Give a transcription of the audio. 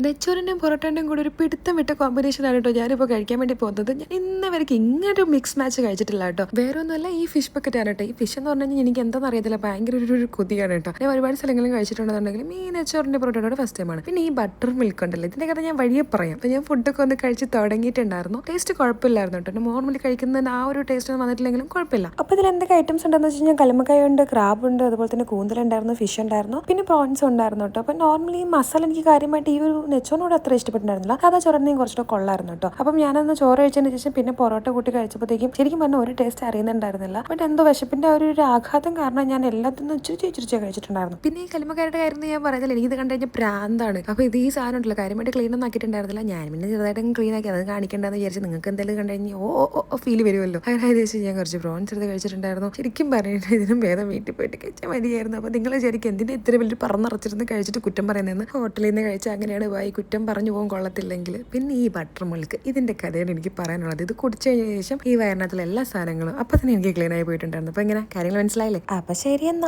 നെച്ചോറിൻ്റെയും പൊറോട്ടേൻ്റെയും കൂടെ ഒരു പിടുത്തം വിട്ട കോമ്പിനേഷനാണ് കേട്ടോ ഞാനിപ്പോൾ കഴിക്കാൻ വേണ്ടി പോകുന്നത്. ഞാൻ ഇന്ന് വരെയ്ക്ക് ഇങ്ങനൊരു മിക്സ് മാച്ച് കഴിച്ചിട്ടില്ല കേട്ടോ. വേറെ ഒന്നുമല്ല, ഈ ഫിഷ് ബക്കറ്റാണ് കേട്ടോ. ഈ ഫിഷ് എന്ന് പറഞ്ഞു കഴിഞ്ഞാൽ എനിക്ക് എന്താണെന്ന് അറിയത്തില്ല, ഭയങ്കര ഒരു കൊതിയാണ് കേട്ടോ. ഞാൻ ഒരുപാട് സ്ഥലങ്ങളിൽ കഴിച്ചിട്ടുണ്ടെന്നുണ്ടെങ്കിലും ഈ നെച്ചോറിൻ്റെ പൊറോട്ടയോട് ഫസ്റ്റ് ടൈമാണ്. പിന്നെ ഈ ബട്ടർ മിൽക്ക് ഉണ്ടല്ലോ, ഇതിൻ്റെ കഥ ഞാൻ വഴിയെ പറയാം. അപ്പോൾ ഞാൻ ഫുഡൊക്കെ ഒന്ന് കഴിച്ച് തുടങ്ങിയിട്ടുണ്ടായിരുന്നു. ടേസ്റ്റ് കുഴപ്പമില്ലായിരുന്നു കേട്ടോ. നോർമലി കഴിക്കുന്നതിന് ആ ഒരു ടേസ്റ്റ് ഒന്നും വന്നിട്ടില്ലെങ്കിലും കുഴപ്പമില്ല. അപ്പോൾ ഇതിൽ എന്തൊക്കെ ഐറ്റംസ് ഉണ്ടെന്ന് വെച്ച് കഴിഞ്ഞാൽ കല്ലുമ്മക്കായ ഉണ്ട്, ക്രാബ് ഉണ്ട്, അതുപോലെ തന്നെ കൂന്തലുണ്ടായിരുന്നു, ഫിഷ് ഉണ്ടായിരുന്നു, പിന്നെ പ്രോൺസ് ഉണ്ടായിരുന്നു കേട്ടോ. അപ്പോൾ നോർമലി ഈ മസാല എനിക്ക് കാര്യമായിട്ട് ഈ ഒരു നെച്ചോറിനോട് അത്ര ഇഷ്ടപ്പെട്ടിട്ടുണ്ടായിരുന്നില്ല. സാധാ ചോറിനെയും കുറച്ചുകൂടെ കൊള്ളായിരുന്നു കേട്ടോ. അപ്പം ഞാനന്ന് ചോറ് കഴിച്ചതിന് ശേഷം പിന്നെ പൊറോട്ട കൂട്ടി കഴിച്ചപ്പോഴത്തേക്കും ശരിക്കും പറഞ്ഞാൽ ഒരു ടേസ്റ്റ് അറിയുന്നുണ്ടായിരുന്നില്ല. ബട്ട് എന്തോ വിശപ്പിന്റെ ഒരു ആഘാതം കാരണം ഞാൻ എല്ലാത്തിനും ഇച്ചിരി കഴിച്ചിട്ടുണ്ടായിരുന്നു. പിന്നെ ഈ കലിമക്കാരുടെ കാര്യം ഞാൻ പറയുന്നില്ല, എനിക്കിത് കണ്ടു കഴിഞ്ഞാൽ പ്രാന്താണ്. അപ്പോൾ ഇത് ഈ സാധനം ഉണ്ടല്ലോ, കാര്യമായിട്ട് ക്ലീൻ ഒന്നും ആക്കിയിട്ടുണ്ടായിരുന്നില്ല. ഞാൻ പിന്നെ ചെറുതായിട്ട് ക്ലീൻ ആക്കി അത് കാണിക്കേണ്ടതെന്ന് വിചാരിച്ചു. നിങ്ങൾക്ക് എന്തെങ്കിലും കണ്ടു കഴിഞ്ഞാൽ ഓ ഫീൽ വരുമല്ലോ. അങ്ങനെ ഏകദേശം ഞാൻ കുറച്ച് പ്രോൺസ് എടുത്ത് കഴിച്ചിട്ടുണ്ടായിരുന്നു. ശരിക്കും പറഞ്ഞിട്ട് ഇതിനും ഭേദം വീട്ടിൽ പോയിട്ട് കഴിച്ചാൽ മതിയായിരുന്നു. അപ്പോൾ നിങ്ങൾ ശരിക്കും എന്തിനാ ഇത്ര വലിയ പറന്നിറച്ചിരുന്ന് കഴിച്ചിട്ട് കുറ്റം പറയുന്നതെന്ന്. ഹോട്ടലിൽ നിന്ന് കഴിച്ചാൽ അങ്ങനെയാണ് പോയി കുറ്റം പറഞ്ഞു പോകാൻ കൊള്ളത്തില്ലെങ്കിൽ. പിന്നെ ഈ ബട്ടർ മിൽക്ക്, ഇതിന്റെ കഥയാണ് എനിക്ക് പറയാനുള്ളത്. ഇത് കുടിച്ചു കഴിഞ്ഞ ശേഷം ഈ വയറിനകത്തുള്ള എല്ലാ സാധനങ്ങളും അപ്പം തന്നെ എനിക്ക് ക്ലീൻ ആയി പോയിട്ടുണ്ടായിരുന്നു. അപ്പോൾ ഇങ്ങനെ കാര്യങ്ങൾ മനസ്സിലായില്ലേ? അപ്പം ശരി എന്നാ.